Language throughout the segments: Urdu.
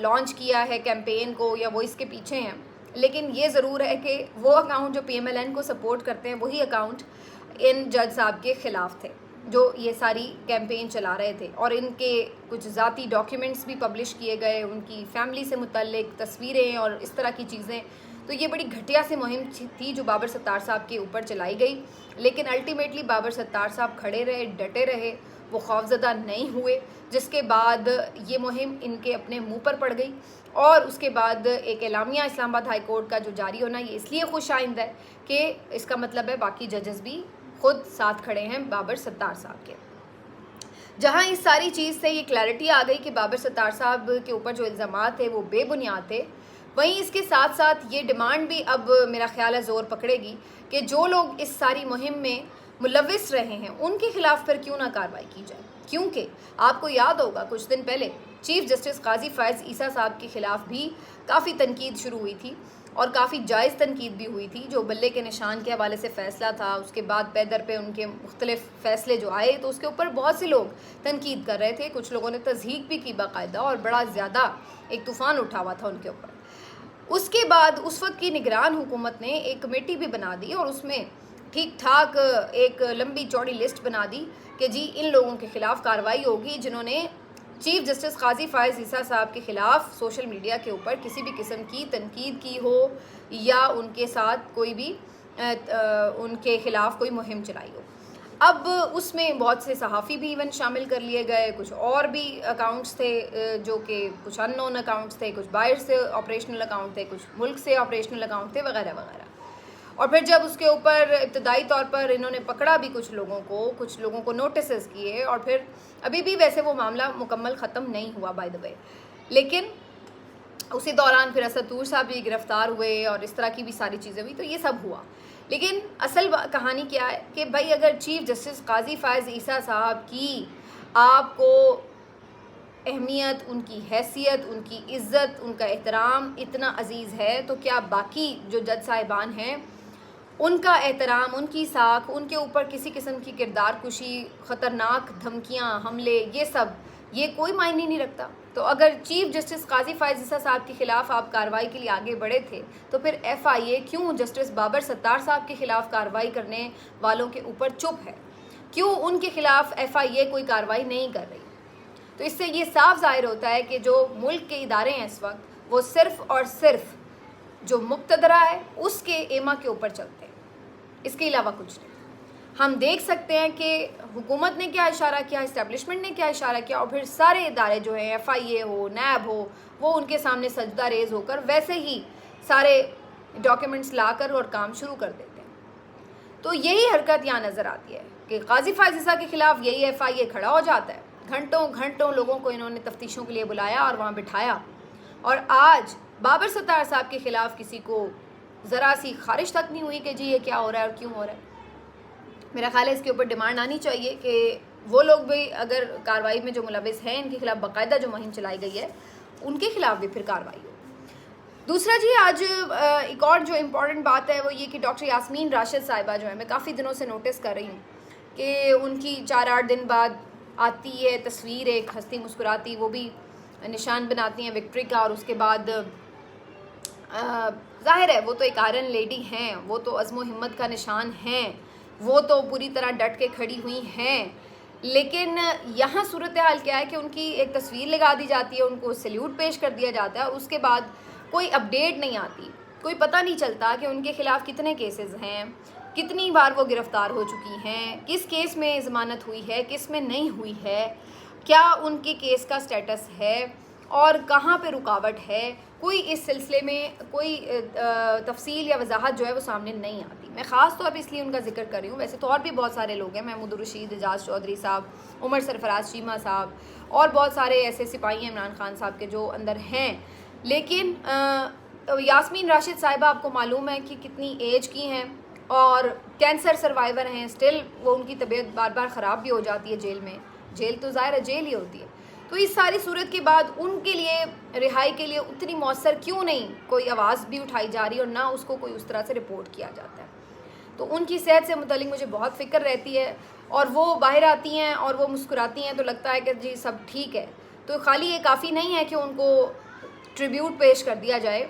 لانچ کیا ہے کیمپین کو یا وہ اس کے پیچھے ہیں، لیکن یہ ضرور ہے کہ وہ اکاؤنٹ جو PMLN کو سپورٹ کرتے ہیں وہی اکاؤنٹ ان جج صاحب کے خلاف تھے جو یہ ساری کیمپین چلا رہے تھے، اور ان کے کچھ ذاتی ڈاکیومنٹس بھی پبلش کیے گئے، ان کی فیملی سے متعلق تصویریں اور اس طرح کی چیزیں. تو یہ بڑی گھٹیا سی مہم تھی جو بابر ستار صاحب کے اوپر چلائی گئی، لیکن الٹیمیٹلی بابر ستار صاحب کھڑے رہے، ڈٹے رہے، وہ خوفزدہ نہیں ہوئے، جس کے بعد یہ مہم ان کے اپنے منہ پر پڑ گئی. اور اس کے بعد ایک اعلامیہ اسلام آباد ہائی کورٹ کا جو جاری ہونا یہ اس لیے خوش آئند ہے کہ اس کا مطلب ہے باقی ججز بھی خود ساتھ کھڑے ہیں بابر ستار صاحب کے. جہاں اس ساری چیز سے یہ کلیئرٹی آ گئی کہ بابر ستار صاحب کے اوپر جو الزامات تھے وہ بے بنیاد تھے، وہیں اس کے ساتھ ساتھ یہ ڈیمانڈ بھی اب میرا خیال ہے زور پکڑے گی کہ جو لوگ اس ساری مہم میں ملوث رہے ہیں ان کے خلاف پھر کیوں نہ کارروائی کی جائے. کیونکہ آپ کو یاد ہوگا کچھ دن پہلے چیف جسٹس قاضی فائز عیسیٰ صاحب کے خلاف بھی کافی تنقید شروع ہوئی تھی، اور کافی جائز تنقید بھی ہوئی تھی. جو بلے کے نشان کے حوالے سے فیصلہ تھا، اس کے بعد پے در پہ ان کے مختلف فیصلے جو آئے تو اس کے اوپر بہت سے لوگ تنقید کر رہے تھے. کچھ لوگوں نے تصحیح بھی کی باقاعدہ، اور بڑا زیادہ ایک طوفان اٹھا ہوا تھا ان کے اوپر. اس کے بعد اس وقت کی نگران حکومت نے ایک کمیٹی بھی بنا دی اور اس میں ٹھیک ٹھاک ایک لمبی چوڑی لسٹ بنا دی کہ جی ان لوگوں کے خلاف کارروائی ہوگی جنہوں نے چیف جسٹس قاضی فائز عیسیٰ صاحب کے خلاف سوشل میڈیا کے اوپر کسی بھی قسم کی تنقید کی ہو یا ان کے ساتھ کوئی بھی ان کے خلاف کوئی مہم چلائی ہو. اب اس میں بہت سے صحافی بھی ایون شامل کر لیے گئے، کچھ اور بھی اکاؤنٹس تھے جو کہ کچھ ان نون اکاؤنٹس تھے، کچھ باہر سے آپریشنل اکاؤنٹ تھے، کچھ ملک سے آپریشنل اکاؤنٹ تھے وغیرہ وغیرہ. اور پھر جب اس کے اوپر ابتدائی طور پر انہوں نے پکڑا بھی کچھ لوگوں کو نوٹسز کیے، اور پھر ابھی بھی ویسے وہ معاملہ مکمل ختم نہیں ہوا بائی دا وے، لیکن اسی دوران پھر اسد طور صاحب بھی گرفتار ہوئے اور اس طرح کی بھی ساری چیزیں ہوئی. تو یہ سب ہوا، لیکن اصل کہانی کیا ہے کہ بھائی اگر چیف جسٹس قاضی فائز عیسیٰ صاحب کی آپ کو اہمیت، ان کی حیثیت، ان کی عزت، ان کا احترام اتنا عزیز ہے تو کیا باقی جو جج صاحبان ہیں ان کا احترام، ان کی ساکھ، ان کے اوپر کسی قسم کی کردار کشی، خطرناک دھمکیاں، حملے، یہ کوئی معنی نہیں رکھتا؟ تو اگر چیف جسٹس قاضی فائز عیسیٰ صاحب کے خلاف آپ کارروائی کے لیے آگے بڑھے تھے تو پھر FIA کیوں جسٹس بابر ستار صاحب کے خلاف کارروائی کرنے والوں کے اوپر چپ ہے؟ کیوں ان کے خلاف FIA کوئی کارروائی نہیں کر رہی؟ تو اس سے یہ صاف ظاہر ہوتا ہے کہ جو ملک کے ادارے ہیں اس وقت وہ صرف اور صرف جو مقتدرہ ہے اس کے ایما کے اوپر چلتے ہیں، اس کے علاوہ کچھ نہیں. ہم دیکھ سکتے ہیں کہ حکومت نے کیا اشارہ کیا، اسٹیبلشمنٹ نے کیا اشارہ کیا، اور پھر سارے ادارے جو ہیں FIA ہو، نیب ہو، وہ ان کے سامنے سجدہ ریز ہو کر ویسے ہی سارے ڈاکیومنٹس لا کر اور کام شروع کر دیتے ہیں. تو یہی حرکت یہاں نظر آتی ہے کہ قاضی فائز عیسیٰ کے خلاف یہی FIA کھڑا ہو جاتا ہے. گھنٹوں لوگوں کو انہوں نے تفتیشوں کے لیے بلایا اور وہاں بٹھایا، اور آج بابر ستار صاحب کے خلاف کسی کو ذرا سی خارش تک نہیں ہوئی کہ جی یہ کیا ہو رہا ہے اور کیوں ہو رہا ہے. میرا خیال ہے اس کے اوپر ڈیمانڈ آنی چاہیے کہ وہ لوگ بھی اگر کارروائی میں جو ملوث ہیں ان کے خلاف باقاعدہ جو مہم چلائی گئی ہے ان کے خلاف بھی پھر کارروائی ہو. دوسرا جی آج ایک اور جو امپورٹنٹ بات ہے وہ یہ کہ ڈاکٹر یاسمین راشد صاحبہ جو ہے، میں کافی دنوں سے نوٹس کر رہی ہوں کہ ان کی 4-8 دن بعد آتی ہے تصویر ایک ہستی مسکراتی، وہ بھی نشان بناتی ہیں وکٹری کا، اور اس کے بعد ظاہر ہے وہ تو ایک آئرن لیڈی ہیں، وہ تو عزم و ہمت کا نشان ہیں، وہ تو پوری طرح ڈٹ کے کھڑی ہوئی ہیں. لیکن یہاں صورتحال کیا ہے کہ ان کی ایک تصویر لگا دی جاتی ہے، ان کو سیلیوٹ پیش کر دیا جاتا ہے، اور اس کے بعد کوئی اپڈیٹ نہیں آتی، کوئی پتہ نہیں چلتا کہ ان کے خلاف کتنے کیسز ہیں، کتنی بار وہ گرفتار ہو چکی ہیں، کس کیس میں ضمانت ہوئی ہے، کس میں نہیں ہوئی ہے، کیا ان کے کیس کا سٹیٹس ہے اور کہاں پہ رکاوٹ ہے. کوئی اس سلسلے میں کوئی تفصیل یا وضاحت جو ہے وہ سامنے نہیں آتی. میں خاص طور پہ اس لیے ان کا ذکر کر رہی ہوں، ویسے تو اور بھی بہت سارے لوگ ہیں، محمود الرشید، اعجاز چودھری صاحب، عمر سرفراز چیمہ صاحب، اور بہت سارے ایسے سپاہی ہیں عمران خان صاحب کے جو اندر ہیں. لیکن یاسمین راشد صاحبہ آپ کو معلوم ہے کہ کتنی ایج کی ہیں اور کینسر سروائیور ہیں، سٹل وہ ان کی طبیعت بار بار خراب بھی ہو جاتی ہے جیل میں. جیل تو ظاہر ہے جیل ہی ہوتی ہے. تو اس ساری صورت کے بعد ان کے لیے رہائی کے لیے اتنی مؤثر کیوں نہیں کوئی آواز بھی اٹھائی جا رہی اور نہ اس کو کوئی اس طرح سے رپورٹ کیا جاتا ہے. تو ان کی صحت سے متعلق مجھے بہت فکر رہتی ہے، اور وہ باہر آتی ہیں اور وہ مسکراتی ہیں تو لگتا ہے کہ جی سب ٹھیک ہے. تو خالی یہ کافی نہیں ہے کہ ان کو ٹریبیوٹ پیش کر دیا جائے.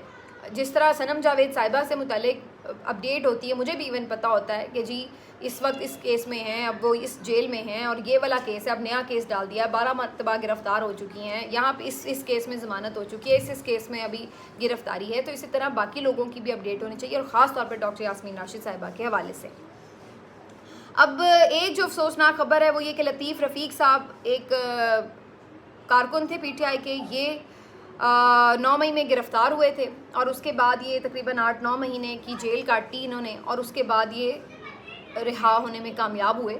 جس طرح صنم جاوید صاحبہ سے متعلق اپڈیٹ ہوتی ہے, مجھے بھی ایون پتہ ہوتا ہے کہ جی اس وقت اس کیس میں ہیں, اب وہ اس جیل میں ہیں اور یہ والا کیس ہے, اب نیا کیس ڈال دیا, 12 مرتبہ گرفتار ہو چکی ہیں, یہاں پہ اس کیس میں ضمانت ہو چکی ہے, اس کیس میں ابھی گرفتاری ہے. تو اسی طرح باقی لوگوں کی بھی اپڈیٹ ہونی چاہیے, اور خاص طور پہ ڈاکٹر یاسمین راشد صاحبہ کے حوالے سے. اب ایک جو افسوسناک خبر ہے وہ یہ کہ لطیف رفیق صاحب ایک کارکن تھے پی ٹی آئی کے, یہ 9 مئی میں گرفتار ہوئے تھے اور اس کے بعد یہ تقریباً 8-9 مہینے کی جیل کاٹی انہوں نے, اور اس کے بعد یہ رہا ہونے میں کامیاب ہوئے.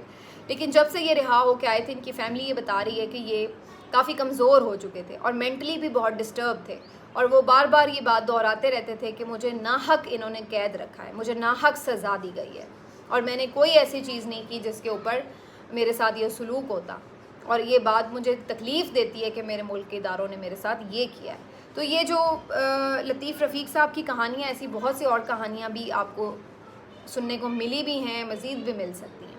لیکن جب سے یہ رہا ہو کے آئے تھے, ان کی فیملی یہ بتا رہی ہے کہ یہ کافی کمزور ہو چکے تھے اور مینٹلی بھی بہت ڈسٹرب تھے, اور وہ بار بار یہ بات دہراتے رہتے تھے کہ مجھے ناحق انہوں نے قید رکھا ہے, مجھے ناحق سزا دی گئی ہے, اور میں نے کوئی ایسی چیز نہیں کی جس کے اوپر میرے ساتھ یہ سلوک ہوتا, اور یہ بات مجھے تکلیف دیتی ہے کہ میرے ملک کے اداروں نے میرے ساتھ یہ کیا ہے. تو یہ جو لطیف رفیق صاحب کی کہانیاں, ایسی بہت سی اور کہانیاں بھی آپ کو سننے کو ملی بھی ہیں, مزید بھی مل سکتی ہیں.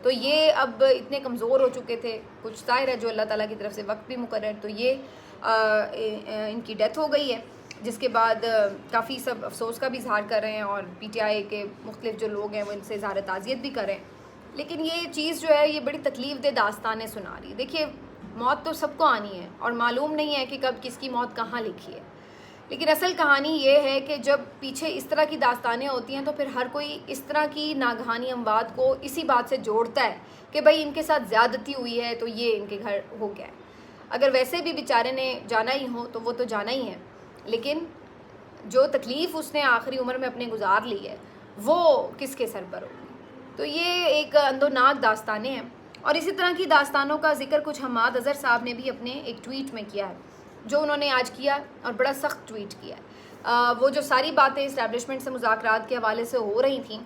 تو یہ اب اتنے کمزور ہو چکے تھے, کچھ ظاہر ہے جو اللہ تعالیٰ کی طرف سے وقت بھی مقرر, تو یہ ان کی ڈیتھ ہو گئی ہے, جس کے بعد کافی سب افسوس کا بھی اظہار کر رہے ہیں, اور پی ٹی آئی کے مختلف جو لوگ ہیں وہ ان سے اظہار تعزیت بھی کر رہے ہیں. لیکن یہ چیز جو ہے یہ بڑی تکلیف دہ داستانیں سنا رہی ہے. دیکھیے موت تو سب کو آنی ہے, اور معلوم نہیں ہے کہ کب کس کی موت کہاں لکھی ہے, لیکن اصل کہانی یہ ہے کہ جب پیچھے اس طرح کی داستانیں ہوتی ہیں تو پھر ہر کوئی اس طرح کی ناگہانی اموات کو اسی بات سے جوڑتا ہے کہ بھائی ان کے ساتھ زیادتی ہوئی ہے تو یہ ان کے گھر ہو گیا ہے. اگر ویسے بھی بیچارے نے جانا ہی ہو تو وہ تو جانا ہی ہے, لیکن جو تکلیف اس نے آخری عمر میں اپنے گزار لی ہے وہ کس کے سر پر ہوگی. تو یہ ایک اندوناک داستانیں ہیں, اور اسی طرح کی داستانوں کا ذکر کچھ حماد اظہر صاحب نے بھی اپنے ایک ٹویٹ میں کیا ہے, جو انہوں نے آج کیا اور بڑا سخت ٹویٹ کیا ہے. وہ جو ساری باتیں اسٹیبلشمنٹ سے مذاکرات کے حوالے سے ہو رہی تھیں,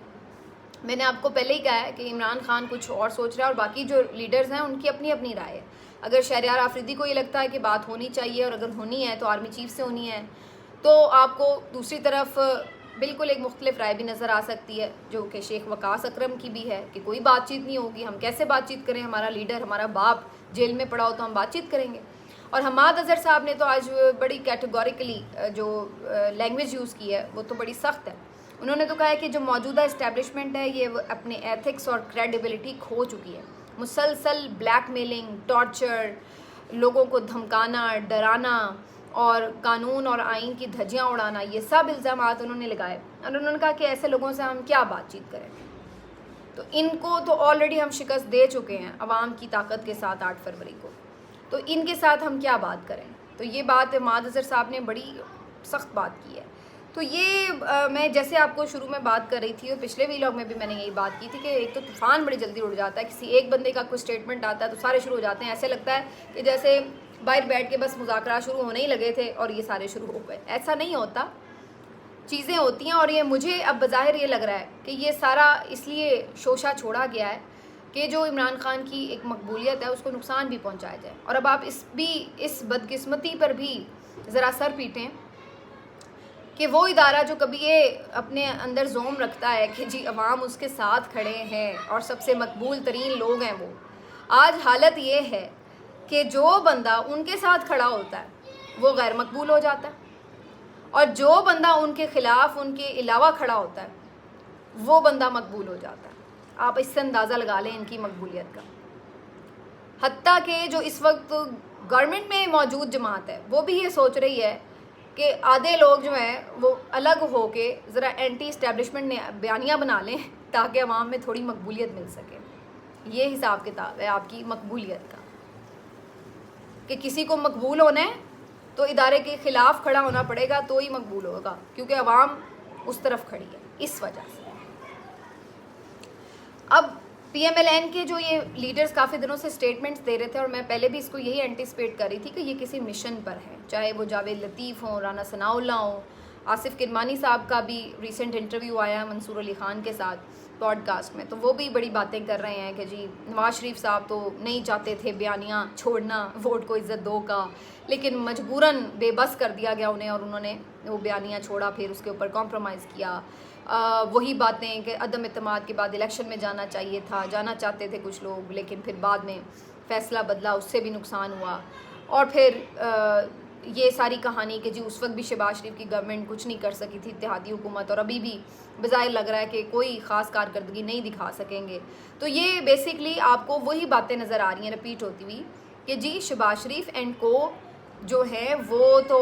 میں نے آپ کو پہلے ہی کہا ہے کہ عمران خان کچھ اور سوچ رہا ہے اور باقی جو لیڈرز ہیں ان کی اپنی اپنی رائے ہے. اگر شہریار آفریدی کو یہ لگتا ہے کہ بات ہونی چاہیے اور اگر ہونی ہے تو آرمی چیف سے ہونی ہے, تو آپ کو دوسری طرف بالکل ایک مختلف رائے بھی نظر آ سکتی ہے جو کہ شیخ وقاص اکرم کی بھی ہے کہ کوئی بات چیت نہیں ہوگی, ہم کیسے بات چیت کریں, ہمارا لیڈر ہمارا باپ جیل میں پڑا ہو تو ہم بات چیت کریں گے. اور حماد اظہر صاحب نے تو آج بڑی کیٹیگوریکلی جو لینگویج یوز کی ہے وہ تو بڑی سخت ہے. انہوں نے تو کہا ہے کہ جو موجودہ اسٹیبلشمنٹ ہے یہ اپنے ایتھکس اور کریڈیبلٹی کھو چکی ہے. مسلسل بلیک میلنگ, ٹارچر, لوگوں کو دھمکانا, ڈرانا اور قانون اور آئین کی دھجیاں اڑانا, یہ سب الزامات انہوں نے لگائے, اور انہوں نے کہا کہ ایسے لوگوں سے ہم کیا بات چیت کریں. تو ان کو تو آلریڈی ہم شکست دے چکے ہیں عوام کی طاقت کے ساتھ 8 فروری کو, تو ان کے ساتھ ہم کیا بات کریں. تو یہ بات حماد اظہر صاحب نے بڑی سخت بات کی ہے. تو یہ میں جیسے آپ کو شروع میں بات کر رہی تھی اور پچھلے ویلاگ میں بھی میں نے یہی بات کی تھی کہ ایک تو طوفان بڑی جلدی اڑ جاتا ہے, کسی ایک بندے کا کوئی اسٹیٹمنٹ آتا ہے تو سارے شروع ہو جاتے ہیں, ایسے لگتا ہے کہ جیسے باہر بیٹھ کے بس مذاکرات شروع ہونے ہی لگے تھے اور یہ سارے شروع ہو گئے. ایسا نہیں ہوتا, چیزیں ہوتی ہیں, اور یہ مجھے اب بظاہر یہ لگ رہا ہے کہ یہ سارا اس لیے شوشہ چھوڑا گیا ہے کہ جو عمران خان کی ایک مقبولیت ہے اس کو نقصان بھی پہنچایا جائے. اور اب آپ اس بدقسمتی پر بھی ذرا سر پیٹیں کہ وہ ادارہ جو کبھی یہ اپنے اندر زوم رکھتا ہے کہ جی عوام اس کے ساتھ کھڑے ہیں اور سب سے مقبول ترین لوگ ہیں, وہ آج حالت یہ ہے کہ جو بندہ ان کے ساتھ کھڑا ہوتا ہے وہ غیر مقبول ہو جاتا ہے, اور جو بندہ ان کے خلاف ان کے علاوہ کھڑا ہوتا ہے وہ بندہ مقبول ہو جاتا ہے. آپ اس سے اندازہ لگا لیں ان کی مقبولیت کا. حتیٰ کہ جو اس وقت گورنمنٹ میں موجود جماعت ہے وہ بھی یہ سوچ رہی ہے کہ آدھے لوگ جو ہیں وہ الگ ہو کے ذرا اینٹی اسٹیبلشمنٹ نے بیانیاں بنا لیں تاکہ عوام میں تھوڑی مقبولیت مل سکے. یہ حساب کتاب ہے آپ کی مقبولیت کا کہ کسی کو مقبول ہونا ہے تو ادارے کے خلاف کھڑا ہونا پڑے گا تو ہی مقبول ہوگا, کیونکہ عوام اس طرف کھڑی ہے. اس وجہ سے اب پی ایم ایل این کے جو یہ لیڈرز کافی دنوں سے سٹیٹمنٹس دے رہے تھے, اور میں پہلے بھی اس کو یہی اینٹیسپیٹ کر رہی تھی کہ یہ کسی مشن پر ہے, چاہے وہ جاوید لطیف ہوں, رانا ثناء اللہ ہوں, آصف کرمانی صاحب کا بھی ریسنٹ انٹرویو آیا ہے منصور علی خان کے ساتھ پوڈ کاسٹ میں, تو وہ بھی بڑی باتیں کر رہے ہیں کہ جی نواز شریف صاحب تو نہیں چاہتے تھے بیانیاں چھوڑنا ووٹ کو عزت دو کا, لیکن مجبوراً بے بس کر دیا گیا انہیں اور انہوں نے وہ بیانیاں چھوڑا, پھر اس کے اوپر کمپرومائز کیا. وہی باتیں کہ عدم اعتماد کے بعد الیکشن میں جانا چاہیے تھا, جانا چاہتے تھے کچھ لوگ, لیکن پھر بعد میں فیصلہ بدلا, اس سے بھی نقصان ہوا. اور پھر یہ ساری کہانی کہ جی اس وقت بھی شہباز شریف کی گورنمنٹ کچھ نہیں کر سکی تھی اتحادی حکومت، اور ابھی بھی بظاہر لگ رہا ہے کہ کوئی خاص کارکردگی نہیں دکھا سکیں گے. تو یہ بیسکلی آپ کو وہی باتیں نظر آ رہی ہیں رپیٹ ہوتی ہوئی کہ جی شہباز شریف اینڈ کو جو ہے وہ تو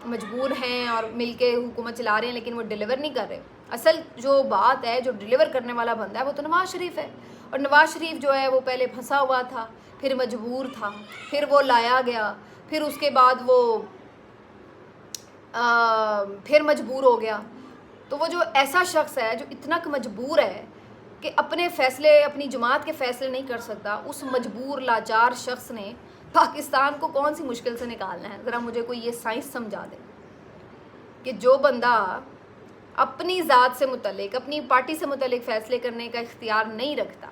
مجبور ہیں اور مل کے حکومت چلا رہے ہیں، لیکن وہ ڈیلیور نہیں کر رہے. اصل جو بات ہے، جو ڈیلیور کرنے والا بندہ ہے وہ تو نواز شریف ہے. اور نواز شریف جو ہے وہ پہلے پھنسا ہوا تھا، پھر مجبور تھا، پھر وہ لایا گیا، پھر اس کے بعد وہ پھر مجبور ہو گیا. تو وہ جو ایسا شخص ہے جو اتنا مجبور ہے کہ اپنے فیصلے، اپنی جماعت کے فیصلے نہیں کر سکتا، اس مجبور لاچار شخص نے پاکستان کو کون سی مشکل سے نکالنا ہے؟ ذرا مجھے کوئی یہ سائنس سمجھا دے کہ جو بندہ اپنی ذات سے متعلق، اپنی پارٹی سے متعلق فیصلے کرنے کا اختیار نہیں رکھتا،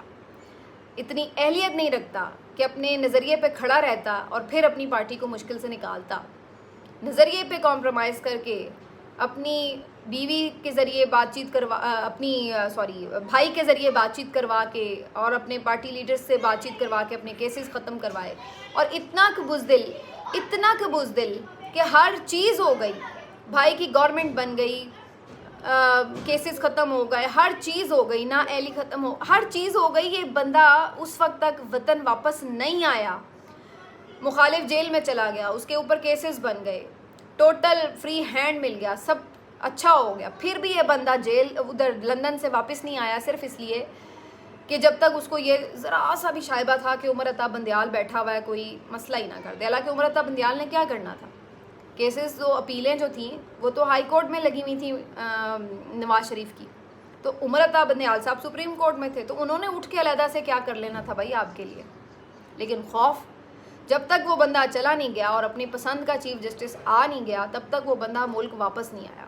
اتنی اہلیت نہیں رکھتا کہ اپنے نظریے پہ کھڑا رہتا اور پھر اپنی پارٹی کو مشکل سے نکالتا، نظریے پہ کمپرومائز کر کے اپنی بیوی کے ذریعے بات چیت بھائی کے ذریعے بات چیت کروا کے اور اپنے پارٹی لیڈرز سے بات چیت کروا کے اپنے کیسز ختم کروائے، اور اتنا کہ بزدل کہ ہر چیز ہو گئی، بھائی کی گورنمنٹ بن گئی، کیسز ختم ہو گئے، ہر چیز ہو گئی، نا اہلی ختم ہو، ہر چیز ہو گئی. یہ بندہ اس وقت تک وطن واپس نہیں آیا، مخالف جیل میں چلا گیا، اس کے اوپر کیسز بن گئے، ٹوٹل فری ہینڈ مل گیا، سب اچھا ہو گیا. پھر بھی یہ بندہ جیل ادھر لندن سے واپس نہیں آیا، صرف اس لیے کہ جب تک اس کو یہ ذرا سا بھی شائبہ تھا کہ عمر عطا بندیال بیٹھا ہوا ہے کوئی مسئلہ ہی نہ کر دے. حالانکہ عمر عطا بندیال نے کیا کرنا تھا؟ کیسز جو اپیلیں جو تھیں وہ تو ہائی کورٹ میں لگی ہوئی تھیں نواز شریف کی، تو عمر عطا بندیال صاحب سپریم کورٹ میں تھے، تو انہوں نے اٹھ کے علیحدہ سے کیا کر لینا تھا بھائی آپ کے لیے. لیکن خوف، جب تک وہ بندہ چلا نہیں گیا اور اپنی پسند کا چیف جسٹس آ نہیں گیا، تب تک وہ بندہ ملک واپس نہیں آیا.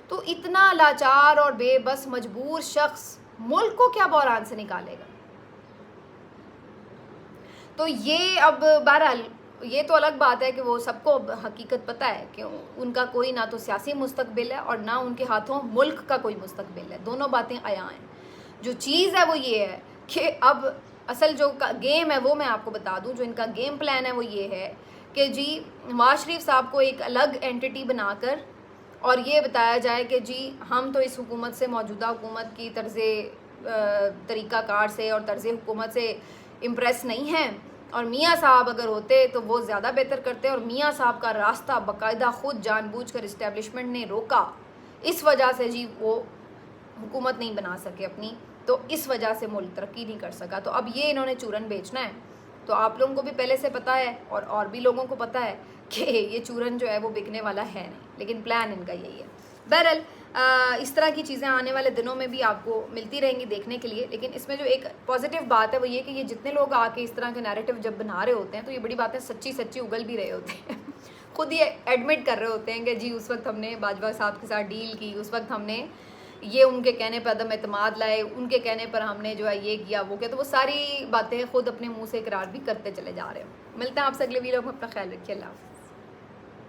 تو اتنا لاچار اور بے بس مجبور شخص ملک کو کیا بحران سے نکالے گا؟ تو یہ اب بہرحال یہ تو الگ بات ہے کہ وہ سب کو حقیقت پتہ ہے کہ ان کا کوئی نہ تو سیاسی مستقبل ہے اور نہ ان کے ہاتھوں ملک کا کوئی مستقبل ہے. دونوں باتیں عیاں ہیں. جو چیز ہے وہ یہ ہے کہ اب اصل جو گیم ہے وہ میں آپ کو بتا دوں، جو ان کا گیم پلان ہے وہ یہ ہے کہ جی نواز شریف صاحب کو ایک الگ اینٹی بنا کر اور یہ بتایا جائے کہ جی ہم تو اس حکومت سے، موجودہ حکومت کی طریقہ کار سے اور طرز حکومت سے امپریس نہیں ہیں، اور میاں صاحب اگر ہوتے تو وہ زیادہ بہتر کرتے، اور میاں صاحب کا راستہ باقاعدہ خود جان بوجھ کر اسٹیبلشمنٹ نے روکا، اس وجہ سے جی وہ حکومت نہیں بنا سکے اپنی، تو اس وجہ سے ملک ترقی نہیں کر سکا. تو اب یہ انہوں نے چورن بیچنا ہے. تو آپ لوگوں کو بھی پہلے سے پتہ ہے اور بھی لوگوں کو پتہ ہے کہ یہ چورن جو ہے وہ بکنے والا ہے نہیں، لیکن پلان ان کا یہی ہے. بہرحال اس طرح کی چیزیں آنے والے دنوں میں بھی آپ کو ملتی رہیں گی دیکھنے کے لیے. لیکن اس میں جو ایک پازیٹیو بات ہے وہ یہ کہ یہ جتنے لوگ آ کے اس طرح کے نیریٹو جب بنا رہے ہوتے ہیں تو یہ بڑی باتیں سچی اگل بھی رہے ہوتے ہیں. خود یہ ایڈمٹ کر رہے ہوتے ہیں کہ جی اس وقت ہم نے باجوہ صاحب کے ساتھ ڈیل کی، اس وقت ہم نے یہ ان کے کہنے پر عدم اعتماد لائے، ان کے کہنے پر ہم نے جو ہے یہ کیا وہ کیا. تو وہ ساری باتیں خود اپنے منہ سے اقرار بھی کرتے چلے جا رہے ہیں. ملتے ہیں آپ سے اگلے ویڈیو میں. اپنا خیال رکھیے. اللہ حافظ.